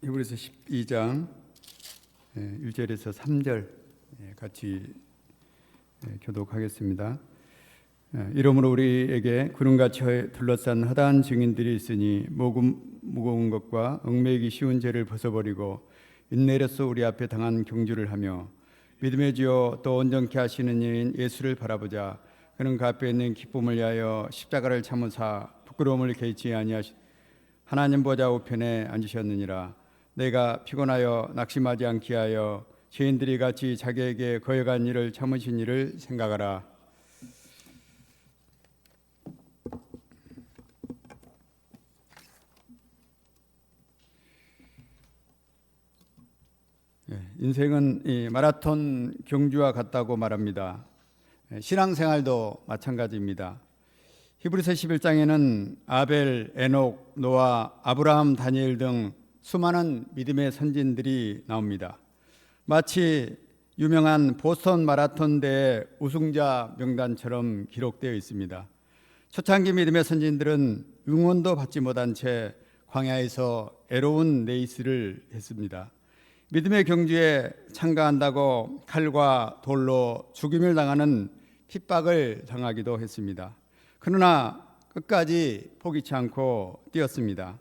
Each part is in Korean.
히브리서 12장 1절에서 3절 같이 교독하겠습니다. 이러므로 우리에게 구름같이 둘러싼 허다한 증인들이 있으니 무거운 것과 얽매이기 쉬운 죄를 벗어버리고 인내로써 우리 앞에 당한 경주를 하며 믿음의 주요 또 온전케 하시는 이인 예수를 바라보자. 그는 그 앞에 있는 기쁨을 위하여 십자가를 참으사 부끄러움을 개의치 아니하시 하나님 보좌 우편에 앉으셨느니라. 내가 피곤하여 낙심하지 않게 하여 죄인들이 같이 자기에게 거역한 일을 참으신 일을 생각하라. 인생은 이 마라톤 경주와 같다고 말합니다. 신앙생활도 마찬가지입니다. 히브리서 11장에는 아벨, 에녹, 노아, 아브라함, 다니엘 등 수많은 믿음의 선진들이 나옵니다. 마치 유명한 보스턴 마라톤 대회 우승자 명단처럼 기록되어 있습니다. 초창기 믿음의 선진들은 응원도 받지 못한 채 광야에서 애로운 레이스를 했습니다. 믿음의 경주에 참가한다고 칼과 돌로 죽임을 당하는 핍박을 당하기도 했습니다. 그러나 끝까지 포기치 않고 뛰었습니다.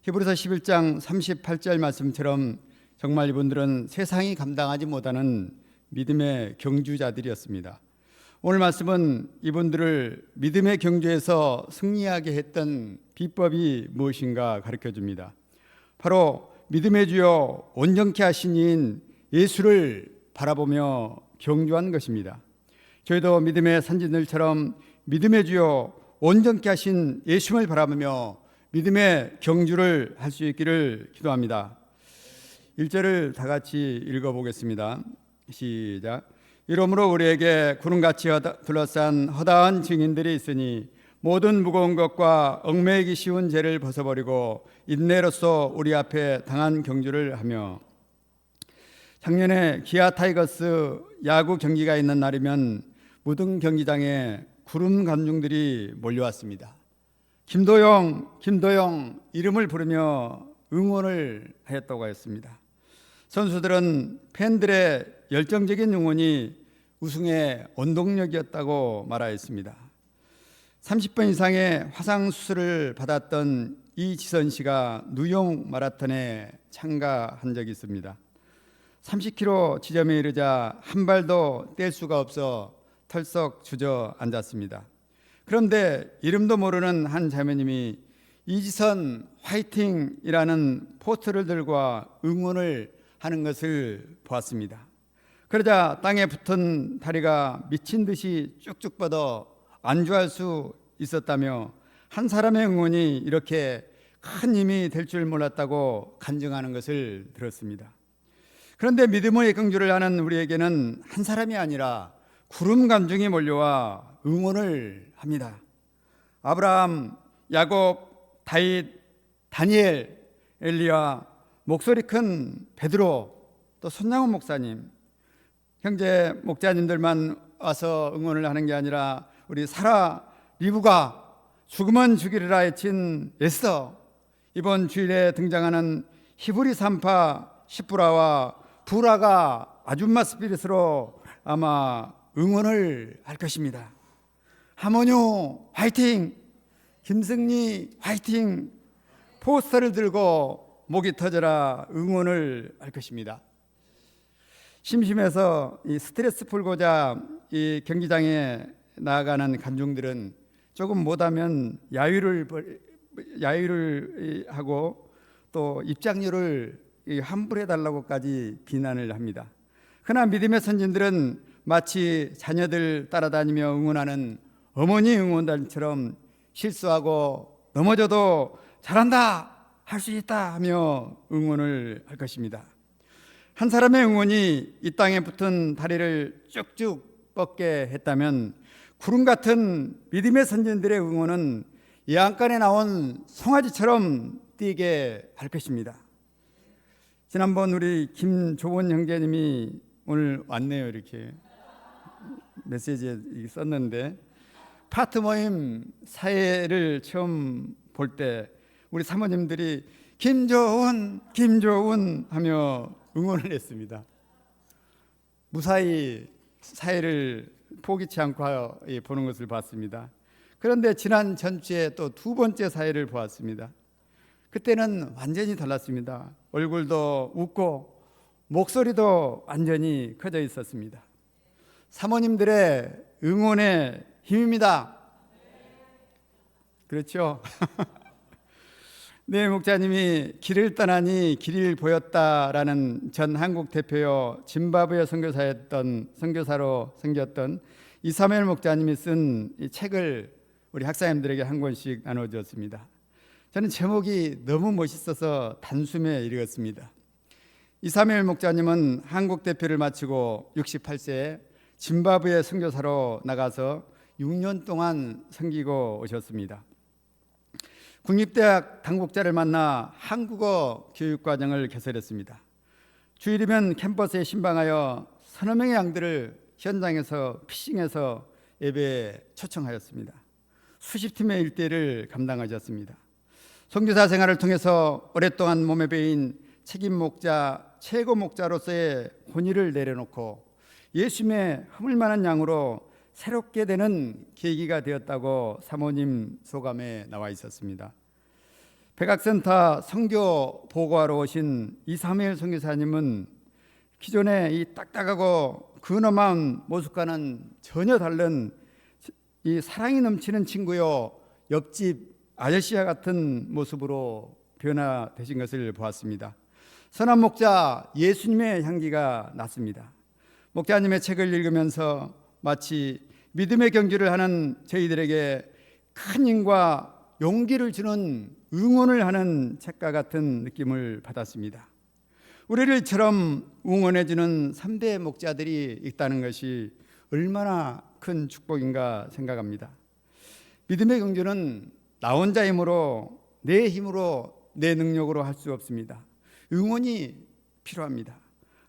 히브리서 11장 38절 말씀처럼 정말 이분들은 세상이 감당하지 못하는 믿음의 경주자들이었습니다. 오늘 말씀은 이분들을 믿음의 경주에서 승리하게 했던 비법이 무엇인가 가르쳐줍니다. 바로 믿음의 주요 온전케 하신 이인 예수를 바라보며 경주한 것입니다. 저희도 믿음의 선진들처럼 믿음의 주요 온전케 하신 예수를 바라보며 믿음의 경주를 할 수 있기를 기도합니다. 1절을 다 같이 읽어보겠습니다. 시작. 이러므로 우리에게 구름같이 둘러싼 허다한 증인들이 있으니 모든 무거운 것과 얽매이기 쉬운 죄를 벗어버리고 인내로써 우리 앞에 당한 경주를 하며. 작년에 기아 타이거스 야구 경기가 있는 날이면 무등 경기장에 구름 관중들이 몰려왔습니다. 김도영 이름을 부르며 응원을 하였다고 했습니다. 선수들은 팬들의 열정적인 응원이 우승의 원동력이었다고 말하였습니다. 30번 이상의 화상 수술을 받았던 이지선 씨가 뉴욕 마라톤에 참가한 적이 있습니다. 30km 지점에 이르자 한 발도 뗄 수가 없어 털썩 주저앉았습니다. 그런데 이름도 모르는 한 자매님이 이지선 화이팅이라는 포스터를 들고 응원을 하는 것을 보았습니다. 그러자 땅에 붙은 다리가 미친 듯이 쭉쭉 뻗어 안주할 수 있었다며 한 사람의 응원이 이렇게 큰 힘이 될 줄 몰랐다고 간증하는 것을 들었습니다. 그런데 믿음의 경주를 하는 우리에게는 한 사람이 아니라 구름 관중이 몰려와 응원을 합니다. 아브라함, 야곱, 다윗, 다니엘, 엘리야, 목소리 큰 베드로, 또 손양원 목사님, 형제 목자님들만 와서 응원을 하는 게 아니라 우리 사라, 리브가, 죽으면 죽이리라 외친 에스더, 이번 주일에 등장하는 히브리 산파 시프라와 부라가 아줌마 스피릿으로 아마 응원을 할 것입니다. 하모뉴 화이팅! 김승리 화이팅! 포스터를 들고 목이 터져라 응원을 할 것입니다. 심심해서 이 스트레스 풀고자 이 경기장에 나아가는 관중들은 조금 못하면 야유를 하고 또 입장료를 환불해달라고까지 비난을 합니다. 그러나 믿음의 선진들은 마치 자녀들 따라다니며 응원하는 어머니 응원단처럼 실수하고 넘어져도 잘한다, 할 수 있다 하며 응원을 할 것입니다. 한 사람의 응원이 이 땅에 붙은 다리를 쭉쭉 뻗게 했다면 구름 같은 믿음의 선진들의 응원은 예안간에 나온 송아지처럼 뛰게 할 것입니다. 지난번 우리 김조원 형제님이 오늘 왔네요. 이렇게 메시지에 썼는데 파트 모임 사회를 처음 볼 때 우리 사모님들이 김조은, 김조은 하며 응원을 했습니다. 무사히 사회를 포기치 않고 보는 것을 봤습니다. 그런데 지난 전주에 또 두 번째 사회를 보았습니다. 그때는 완전히 달랐습니다. 얼굴도 웃고 목소리도 완전히 커져 있었습니다. 사모님들의 응원의 힘입니다. 그렇죠? 네, 목사님이 길을 떠나니 길을 보였다라는 전 한국 대표요 짐바브웨 선교사로 생겼던 이사무엘 목사님이 쓴 이 책을 우리 학사님들에게 한 권씩 나눠주었습니다. 저는 제목이 너무 멋있어서 단숨에 읽었습니다. 이사무엘 목사님은 한국 대표를 마치고 68세에 짐바브웨 선교사로 나가서 6년 동안 섬기고 오셨습니다. 국립대학 당국자를 만나 한국어 교육과정을 개설했습니다. 주일이면 캠퍼스에 신방하여 서너 명의 양들을 현장에서 피싱해서 예배에 초청하였습니다. 수십 팀의 일대를 감당하셨습니다. 선교사 생활을 통해서 오랫동안 몸에 배인 책임 목자, 최고 목자로서의 혼의를 내려놓고 예수님의 허물만한 양으로 새롭게 되는 계기가 되었다고 사모님 소감에 나와 있었습니다. 백악센터 선교 보고하러 오신 이사무엘 선교사님은 기존의 이 딱딱하고 근엄한 모습과는 전혀 다른 이 사랑이 넘치는 친구요 옆집 아저씨와 같은 모습으로 변화되신 것을 보았습니다. 선한 목자 예수님의 향기가 났습니다. 목자님의 책을 읽으면서 마치 믿음의 경주를 하는 저희들에게 큰 힘과 용기를 주는 응원을 하는 책과 같은 느낌을 받았습니다. 우리를 이처럼 응원해주는 3대 목자들이 있다는 것이 얼마나 큰 축복인가 생각합니다. 믿음의 경주는 나 혼자 힘으로, 내 힘으로, 내 능력으로 할 수 없습니다. 응원이 필요합니다.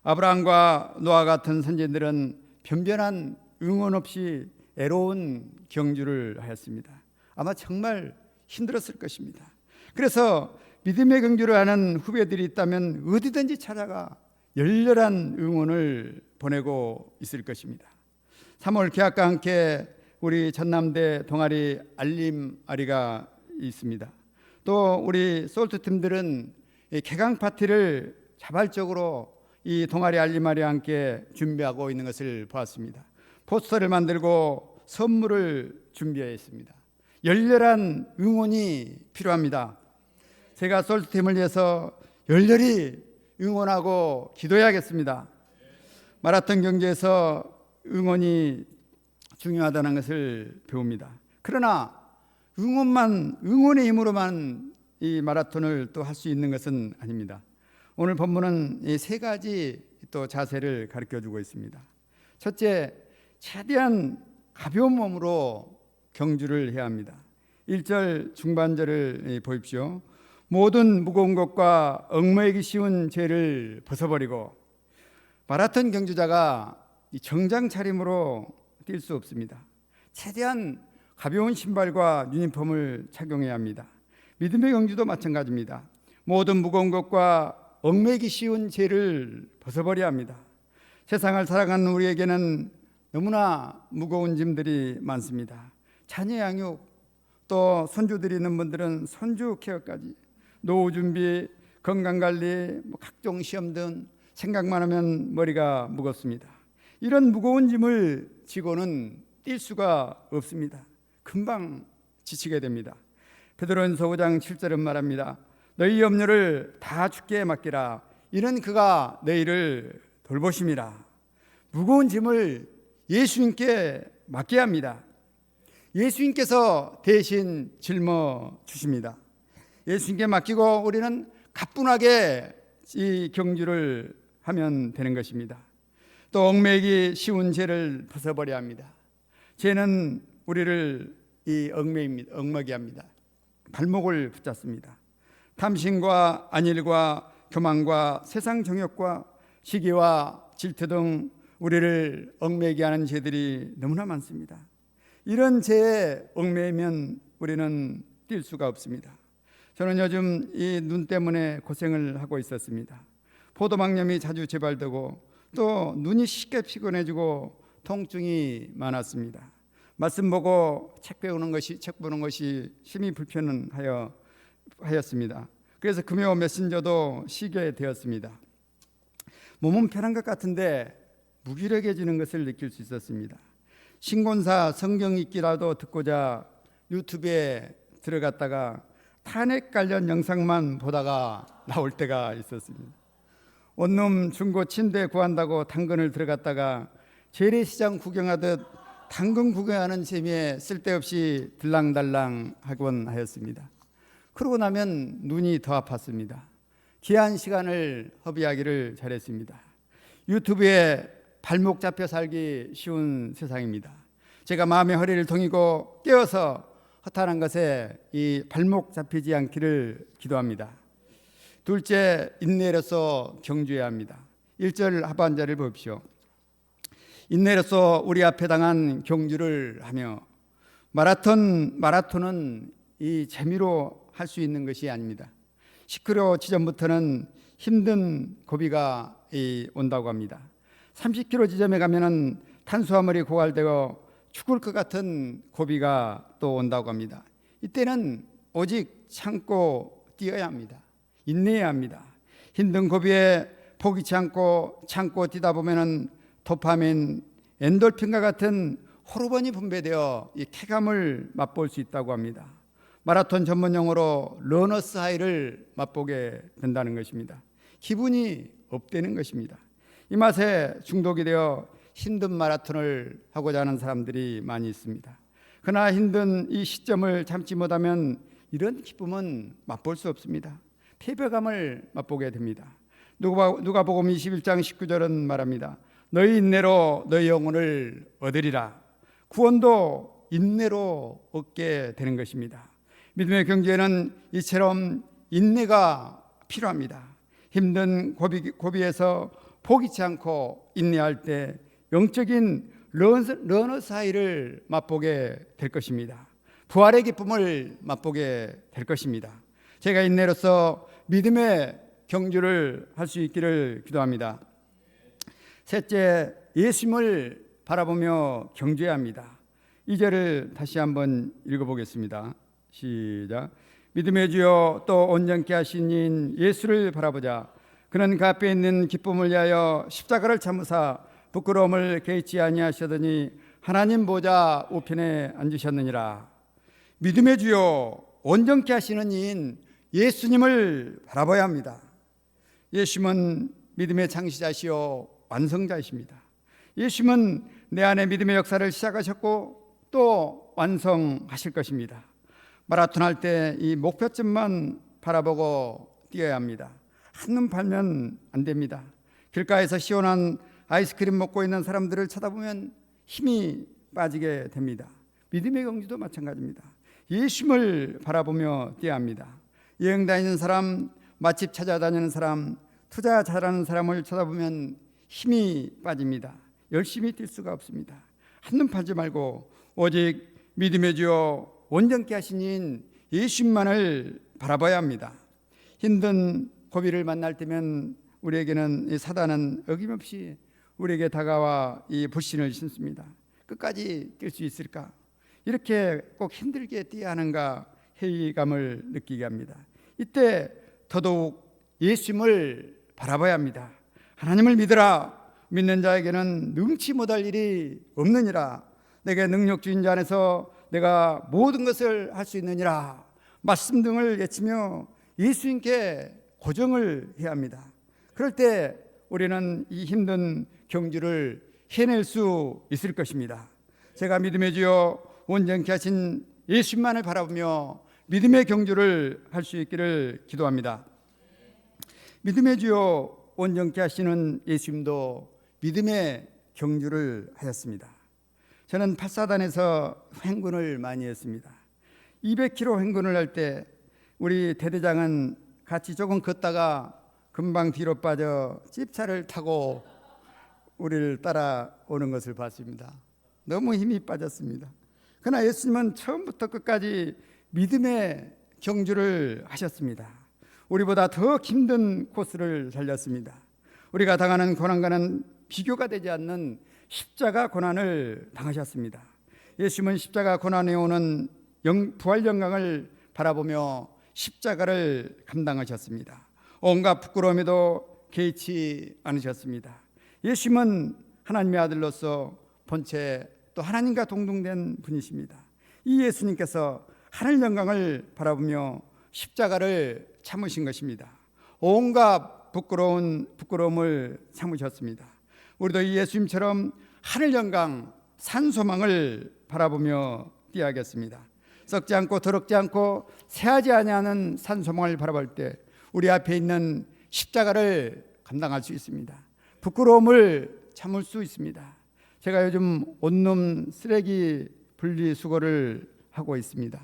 아브라함과 노아 같은 선지자들은 변변한 응원 없이 애로운 경주를 하였습니다. 아마 정말 힘들었을 것입니다. 그래서 믿음의 경주를 하는 후배들이 있다면 어디든지 찾아가 열렬한 응원을 보내고 있을 것입니다. 3월 개학과 함께 우리 전남대 동아리 알림아리가 있습니다. 또 우리 솔트팀들은 개강 파티를 자발적으로 이 동아리 알림아리와 함께 준비하고 있는 것을 보았습니다. 포스터를 만들고 선물을 준비했습니다. 열렬한 응원이 필요합니다. 제가 솔트팀을 위해서 열렬히 응원하고 기도해야겠습니다. 마라톤 경기에서 응원이 중요하다는 것을 배웁니다. 그러나 응원의 힘으로만 이 마라톤을 또 할 수 있는 것은 아닙니다. 오늘 본문은 이 세 가지 또 자세를 가르쳐주고 있습니다. 첫째, 최대한 가벼운 몸으로 경주를 해야 합니다. 1절 중반절을 보십시오. 모든 무거운 것과 얽매이기 쉬운 죄를 벗어버리고. 마라톤 경주자가 정장 차림으로 뛸 수 없습니다. 최대한 가벼운 신발과 유니폼을 착용해야 합니다. 믿음의 경주도 마찬가지입니다. 모든 무거운 것과 얽매이기 쉬운 죄를 벗어버려야 합니다. 세상을 살아가는 우리에게는 너무나 무거운 짐들이 많습니다. 자녀 양육, 또 손주들이 있는 분들은 손주 케어까지, 노후 준비, 건강관리, 각종 시험 등 생각만 하면 머리가 무겁습니다. 이런 무거운 짐을 지고는 뛸 수가 없습니다. 금방 지치게 됩니다. 베드로전서 5장 7절은 말합니다. 너희 염려를 다 주께 맡기라. 이는 그가 너희를 돌보심이라. 무거운 짐을 예수님께 맡겨야 합니다. 예수님께서 대신 짊어 주십니다. 예수님께 맡기고 우리는 가뿐하게 이 경주를 하면 되는 것입니다. 또 얽매이기 쉬운 죄를 벗어버려야 합니다. 죄는 우리를 얽매게 합니다. 발목을 붙잡습니다. 탐심과 안일과 교만과 세상 정욕과 시기와 질투 등 우리를 얽매게 하는 죄들이 너무나 많습니다. 이런 죄에 얽매이면 우리는 뛸 수가 없습니다. 저는 요즘 이 눈 때문에 고생을 하고 있었습니다. 포도막염이 자주 재발되고 또 눈이 쉽게 피곤해지고 통증이 많았습니다. 말씀 보고 책 보는 것이 심히 불편하였습니다. 그래서 금요 메신저도 쉬게 되었습니다. 몸은 편한 것 같은데 무기력해지는 것을 느낄 수 있었습니다. 신곤사 성경 읽기라도 듣고자 유튜브에 들어갔다가 탄핵 관련 영상만 보다가 나올 때가 있었습니다. 원룸 중고 침대 구한다고 당근을 들어갔다가 재래시장 구경하듯 당근 구경하는 재미에 쓸데없이 들랑달랑 하곤 하였습니다. 그러고 나면 눈이 더 아팠습니다. 귀한 시간을 허비하기를 잘했습니다. 유튜브에 발목 잡혀 살기 쉬운 세상입니다. 제가 마음의 허리를 동이고 깨어서 허탄한 것에 이 발목 잡히지 않기를 기도합니다. 둘째, 인내로서 경주해야 합니다. 1절 하반절을 보십시오. 인내로서 우리 앞에 당한 경주를 하며 마라톤은 이 재미로 할 수 있는 것이 아닙니다. 10km 지점부터는 힘든 고비가 온다고 합니다. 30km 지점에 가면은 탄수화물이 고갈되어 죽을 것 같은 고비가 또 온다고 합니다. 이때는 오직 참고 뛰어야 합니다. 인내해야 합니다. 힘든 고비에 포기치 않고 참고 뛰다 보면은 도파민, 엔돌핀과 같은 호르몬이 분비되어 이 쾌감을 맛볼 수 있다고 합니다. 마라톤 전문 용어로 러너스 하이를 맛보게 된다는 것입니다. 기분이 업되는 것입니다. 이 맛에 중독이 되어 힘든 마라톤을 하고자 하는 사람들이 많이 있습니다. 그러나 힘든 이 시점을 참지 못하면 이런 기쁨은 맛볼 수 없습니다. 패배감을 맛보게 됩니다. 누가복음 21장 19절은 말합니다. 너희 인내로 너희 영혼을 얻으리라. 구원도 인내로 얻게 되는 것입니다. 믿음의 경주에는 이처럼 인내가 필요합니다. 힘든 고비에서 포기치 않고 인내할 때 영적인 러너스 하이를 맛보게 될 것입니다. 부활의 기쁨을 맛보게 될 것입니다. 제가 인내로서 믿음의 경주를 할 수 있기를 기도합니다. 셋째, 예수님을 바라보며 경주해야 합니다. 2절을 다시 한번 읽어보겠습니다. 시작. 믿음의 주여 또 온전케 하신 이인 예수를 바라보자. 그는 그 앞에 있는 기쁨을 위하여 십자가를 참으사 부끄러움을 개의치 아니하시더니 하나님 보좌 우편에 앉으셨느니라. 믿음의 주여 온전케 하시는 이인 예수님을 바라봐야 합니다. 예수님은 믿음의 창시자시요 완성자이십니다. 예수님은 내 안에 믿음의 역사를 시작하셨고 또 완성하실 것입니다. 마라톤 할 때 이 목표점만 바라보고 뛰어야 합니다. 한눈 팔면 안 됩니다. 길가에서 시원한 아이스크림 먹고 있는 사람들을 쳐다보면 힘이 빠지게 됩니다. 믿음의 경주도 마찬가지입니다. 예수님을 바라보며 뛰어야 합니다. 여행 다니는 사람, 맛집 찾아다니는 사람, 투자 잘하는 사람을 쳐다보면 힘이 빠집니다. 열심히 뛸 수가 없습니다. 한눈 팔지 말고 오직 믿음의 주여 온전케 하신 예수님만을 바라봐야 합니다. 힘든 고비를 만날 때면 우리에게는 이 사단은 어김없이 우리에게 다가와 이 불신을 심습니다. 끝까지 뛸 수 있을까? 이렇게 꼭 힘들게 뛰어야 하는가 회의감을 느끼게 합니다. 이때 더더욱 예수님을 바라봐야 합니다. 하나님을 믿으라. 믿는 자에게는 능치 못할 일이 없느니라. 내게 능력 주인 자 안에서 내가 모든 것을 할 수 있느니라. 말씀 등을 외치며 예수님께 고정을 해야 합니다. 그럴 때 우리는 이 힘든 경주를 해낼 수 있을 것입니다. 제가 믿음의 주여 온전케 하신 예수님만을 바라보며 믿음의 경주를 할 수 있기를 기도합니다. 믿음의 주여 온전케 하시는 예수님도 믿음의 경주를 하였습니다. 저는 8사단에서 횡군을 많이 했습니다. 200km 횡군을 할 때 우리 대대장은 같이 조금 걷다가 금방 뒤로 빠져 집차를 타고 우리를 따라오는 것을 봤습니다. 너무 힘이 빠졌습니다. 그러나 예수님은 처음부터 끝까지 믿음의 경주를 하셨습니다. 우리보다 더 힘든 코스를 달렸습니다. 우리가 당하는 고난과는 비교가 되지 않는 십자가 고난을 당하셨습니다. 예수님은 십자가 고난에 오는 부활 영광을 바라보며 십자가를 감당하셨습니다. 온갖 부끄러움에도 개의치 않으셨습니다. 예수님은 하나님의 아들로서 본체 또 하나님과 동등된 분이십니다. 이 예수님께서 하늘 영광을 바라보며 십자가를 참으신 것입니다. 온갖 부끄러움을 참으셨습니다. 우리도 이 예수님처럼 하늘 영광, 산 소망을 바라보며 뛰어야겠습니다. 썩지 않고 더럽지 않고 새하지 아니하는 산 소망을 바라볼 때 우리 앞에 있는 십자가를 감당할 수 있습니다. 부끄러움을 참을 수 있습니다. 제가 요즘 온룸 쓰레기 분리 수거를 하고 있습니다.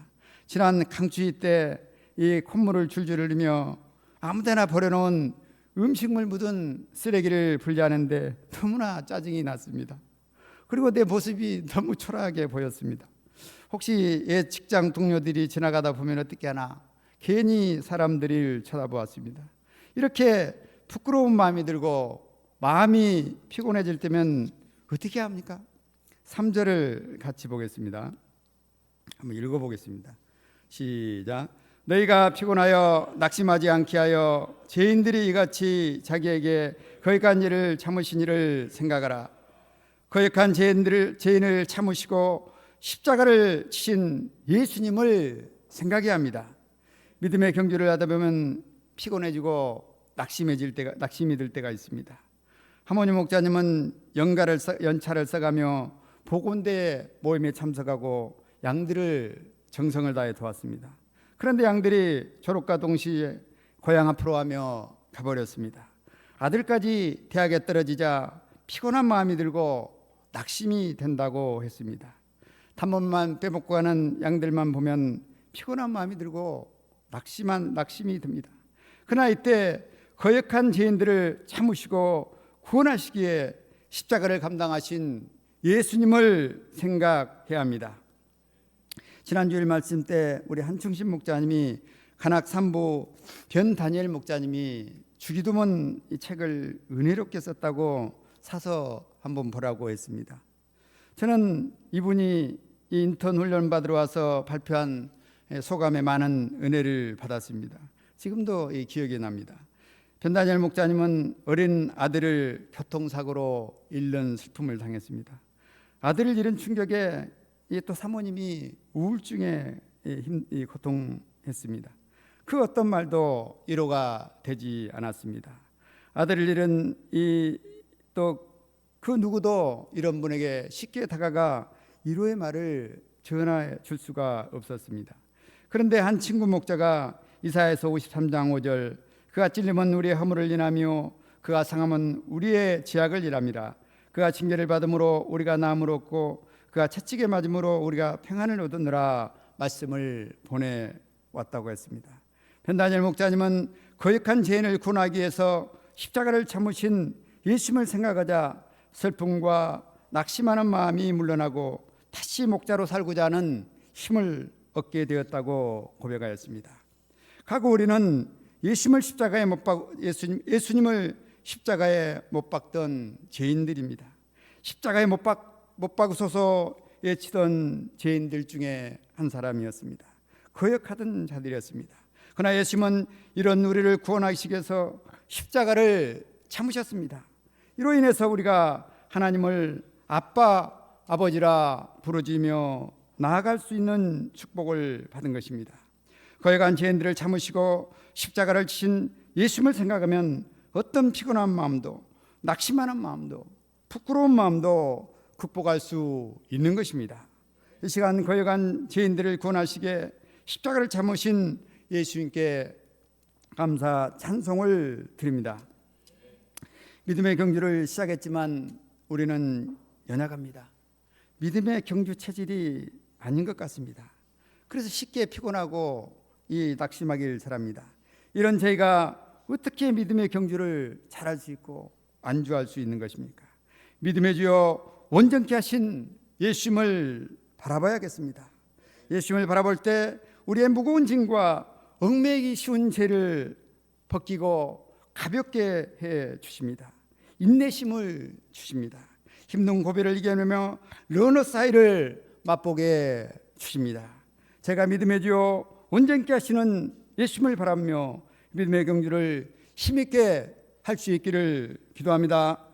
지난 강추위 때 이 콧물을 줄줄 흘리며 아무데나 버려놓은 음식물 묻은 쓰레기를 분리하는데 너무나 짜증이 났습니다. 그리고 내 모습이 너무 초라하게 보였습니다. 혹시 옛 직장 동료들이 지나가다 보면 어떻게 하나 괜히 사람들을 쳐다보았습니다. 이렇게 부끄러운 마음이 들고 마음이 피곤해질 때면 어떻게 합니까? 3절을 같이 보겠습니다. 한번 읽어보겠습니다. 시작. 너희가 피곤하여 낙심하지 않게 하여 죄인들이 이같이 자기에게 거역한 일을 참으신 일을 생각하라. 거역한 죄인을 참으시고 십자가를 치신 예수님을 생각해야 합니다. 믿음의 경주를 하다 보면 피곤해지고 낙심이 들 때가 있습니다. 하모니 목자님은 연차를 써가며 복원대 모임에 참석하고 양들을 정성을 다해 도왔습니다. 그런데 양들이 졸업과 동시에 고향 앞으로 하며 가버렸습니다. 아들까지 대학에 떨어지자 피곤한 마음이 들고 낙심이 된다고 했습니다. 단번만 빼먹고 가는 양들만 보면 피곤한 마음이 들고 낙심이 듭니다. 그러나 이때 거역한 죄인들을 참으시고 구원하시기에 십자가를 감당하신 예수님을 생각해야 합니다. 지난주일 말씀 때 우리 한충신 목자님이 간악 3부 변 다니엘 목자님이 주기도문 이 책을 은혜롭게 썼다고 사서 한번 보라고 했습니다. 저는 이분이 이 인턴 훈련 받으러 와서 발표한 소감에 많은 은혜를 받았습니다. 지금도 이 기억이 납니다. 변 다니엘 목자님은 어린 아들을 교통사고로 잃는 슬픔을 당했습니다. 아들을 잃은 충격에 또 사모님이 우울증에 고통했습니다. 그 어떤 말도 위로가 되지 않았습니다. 아들을 잃은 또 그 누구도 이런 분에게 쉽게 다가가 위로의 말을 전해 줄 수가 없었습니다. 그런데 한 친구 목자가 이사야서 53장 5절 그가 찔림은 우리의 허물을 인하며 그가 상함은 우리의 죄악을 인함이라. 그가 징계를 받음으로 우리가 나음을 얻고 그가 채찍에 맞음으로 우리가 평안을 얻으느라 말씀을 보내왔다고 했습니다. 변 다니엘 목자님은 거역한 죄인을 구원하기 위해서 십자가를 참으신 예수님을 생각하자 슬픔과 낙심하는 마음이 물러나고 다시 목자로 살고자 하는 힘을 얻게 되었다고 고백하였습니다. 과거 우리는 예수님을 십자가에 못 박던 죄인들입니다. 십자가에 못 박으소서 외치던 죄인들 중에 한 사람이었습니다. 거역하던 자들이었습니다. 그러나 예수님은 이런 우리를 구원하시기 위해서 십자가를 참으셨습니다. 이로 인해서 우리가 하나님을 아빠, 아버지라 부르짖으며 나아갈 수 있는 축복을 받은 것입니다. 거역한 죄인들을 참으시고 십자가를 치신 예수님을 생각하면 어떤 피곤한 마음도 낙심하는 마음도 부끄러운 마음도 극복할 수 있는 것입니다. 이 시간 거역한 죄인들을 구원하시게 십자가를 참으신 예수님께 감사 찬송을 드립니다. 믿음의 경주를 시작했지만 우리는 연약합니다. 믿음의 경주 체질이 아닌 것 같습니다. 그래서 쉽게 피곤하고 낙심하길 잘합니다. 이런 저희가 어떻게 믿음의 경주를 잘할 수 있고 안주할 수 있는 것입니까? 믿음의 주여 온전케 하신 예수님을 바라봐야겠습니다. 예수님을 바라볼 때 우리의 무거운 짐과 얽매이기 쉬운 죄를 벗기고 가볍게 해 주십니다. 인내심을 주십니다. 힘든 고비를 이겨내며 러너사이를 맛보게 주십니다. 제가 믿음의 주요 온전케 하시는 예수님을 바라며 믿음의 경주를 힘있게 할 수 있기를 기도합니다.